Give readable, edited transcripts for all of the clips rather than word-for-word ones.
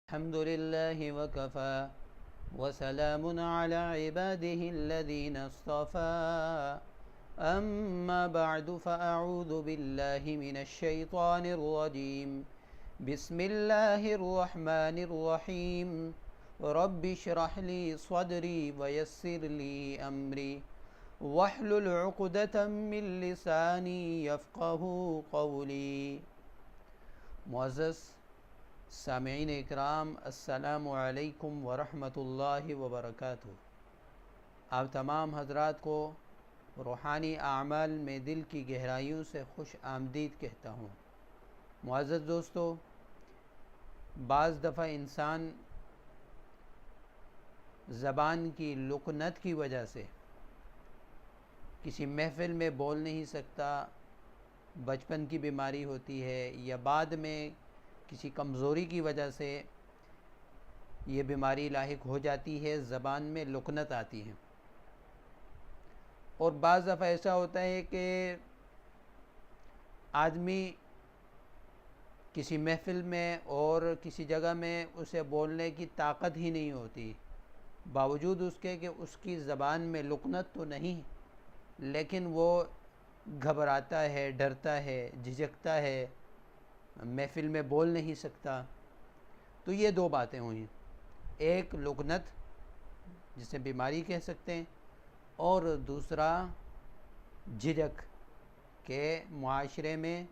الحمد لله وكفى وسلام على عباده الذين اصطفى أما بعد فأعوذ بالله من الشيطان الرجيم بسم الله الرحمن الرحيم رب اشرح لي صدري ويسر لي أمري واحلل عقدة من لساني يفقه قولي. معزز سامعین اکرام، السلام علیکم ورحمۃ اللہ وبرکاتہ. آپ تمام حضرات کو روحانی اعمال میں دل کی گہرائیوں سے خوش آمدید کہتا ہوں. معزز دوستو، بعض دفعہ انسان زبان کی لکنت کی وجہ سے کسی محفل میں بول نہیں سکتا، بچپن کی بیماری ہوتی ہے یا بعد میں کسی کمزوری کی وجہ سے یہ بیماری لاحق ہو جاتی ہے، زبان میں لکنت آتی ہے. اور بعض دفعہ ایسا ہوتا ہے کہ آدمی کسی محفل میں اور کسی جگہ میں اسے بولنے کی طاقت ہی نہیں ہوتی، باوجود اس کے کہ اس کی زبان میں لکنت تو نہیں، لیکن وہ گھبراتا ہے، ڈرتا ہے، جھجکتا ہے، محفل میں بول نہیں سکتا. تو یہ دو باتیں ہوئیں، ایک لکنت جسے بیماری کہہ سکتے ہیں، اور دوسرا جھجک کہ معاشرے میں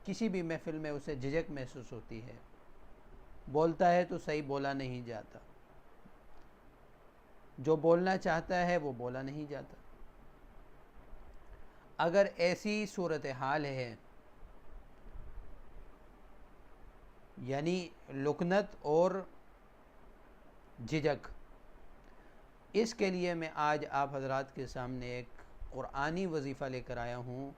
کسی بھی محفل میں اسے جھجک محسوس ہوتی ہے، بولتا ہے تو صحیح بولا نہیں جاتا، جو بولنا چاہتا ہے وہ بولا نہیں جاتا. اگر ایسی صورتحال ہے، یعنی لکنت اور جھجک، اس کے لیے میں آج آپ حضرات کے سامنے ایک قرآنی وظیفہ لے کر آیا ہوں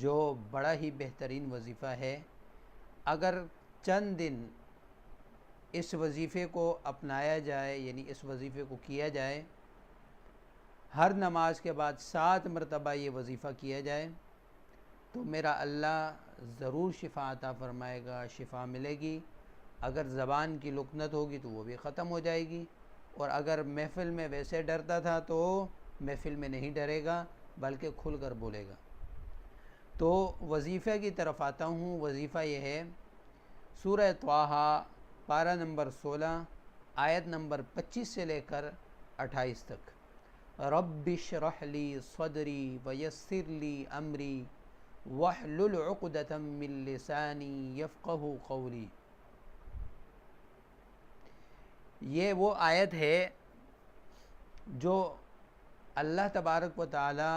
جو بڑا ہی بہترین وظیفہ ہے. اگر چند دن اس وظیفے کو اپنایا جائے، یعنی اس وظیفے کو کیا جائے، ہر نماز کے بعد 7 مرتبہ یہ وظیفہ کیا جائے، تو میرا اللہ ضرور شفا عطا فرمائے گا، شفا ملے گی. اگر زبان کی لکنت ہوگی تو وہ بھی ختم ہو جائے گی، اور اگر محفل میں ویسے ڈرتا تھا تو محفل میں نہیں ڈرے گا بلکہ کھل کر بولے گا. تو وظیفے کی طرف آتا ہوں. وظیفہ یہ ہے، سورہ طٰہٰ پارہ نمبر 16 آیت نمبر 25 سے لے کر 28 تک. رب اشرح لی صدری ویسر لی امری واحلل عقدۃ من لسانی یفقہوا قولی. یہ وہ آیت ہے جو اللہ تبارک و تعالی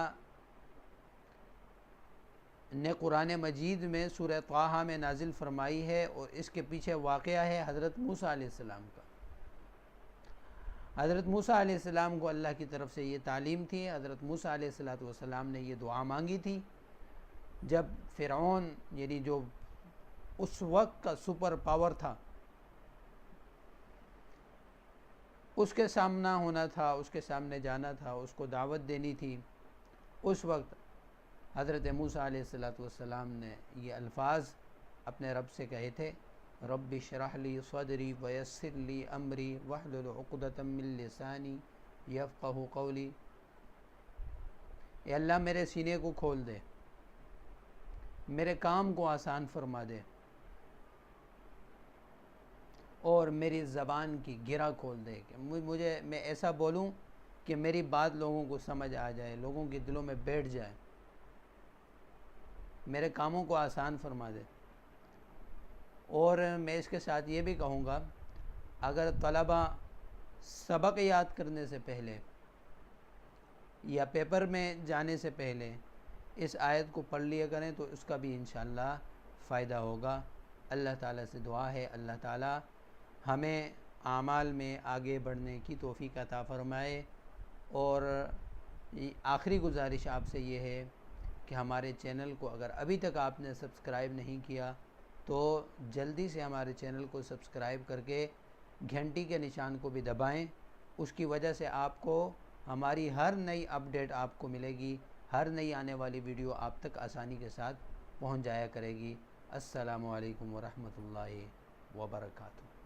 نے قرآن مجید میں سورہ طٰہٰ میں نازل فرمائی ہے، اور اس کے پیچھے واقعہ ہے حضرت موسیٰ علیہ السلام کا. حضرت موسیٰ علیہ السلام کو اللہ کی طرف سے یہ تعلیم تھی. حضرت موسیٰ علیہ السلام نے یہ دعا مانگی تھی جب فرعون، یعنی جو اس وقت کا سپر پاور تھا، اس کے سامنا ہونا تھا، اس کے سامنے جانا تھا، اس کو دعوت دینی تھی. اس وقت حضرت موسیٰ علیہ السلام نے یہ الفاظ اپنے رب سے کہے تھے، رب اشرح لی صدری ویسر لی امری واحلل عقدۃ من لسانی یفقہوا قولی. اے اللہ میرے سینے کو کھول دے، میرے کام کو آسان فرما دے، اور میری زبان کی گرہ کھول دے کہ میں ایسا بولوں کہ میری بات لوگوں کو سمجھ آ جائے، لوگوں کے دلوں میں بیٹھ جائے، میرے کاموں کو آسان فرما دے. اور میں اس کے ساتھ یہ بھی کہوں گا، اگر طلبہ سبق یاد کرنے سے پہلے یا پیپر میں جانے سے پہلے اس آیت کو پڑھ لیا کریں تو اس کا بھی انشاءاللہ فائدہ ہوگا. اللہ تعالیٰ سے دعا ہے اللہ تعالیٰ ہمیں اعمال میں آگے بڑھنے کی توفیق عطا فرمائے. اور آخری گزارش آپ سے یہ ہے کہ ہمارے چینل کو اگر ابھی تک آپ نے سبسکرائب نہیں کیا تو جلدی سے ہمارے چینل کو سبسکرائب کر کے گھنٹی کے نشان کو بھی دبائیں. اس کی وجہ سے آپ کو ہماری ہر نئی اپڈیٹ آپ کو ملے گی، ہر نئی آنے والی ویڈیو آپ تک آسانی کے ساتھ پہنچ جایا کرے گی. السلام علیکم ورحمۃ اللہ وبرکاتہ۔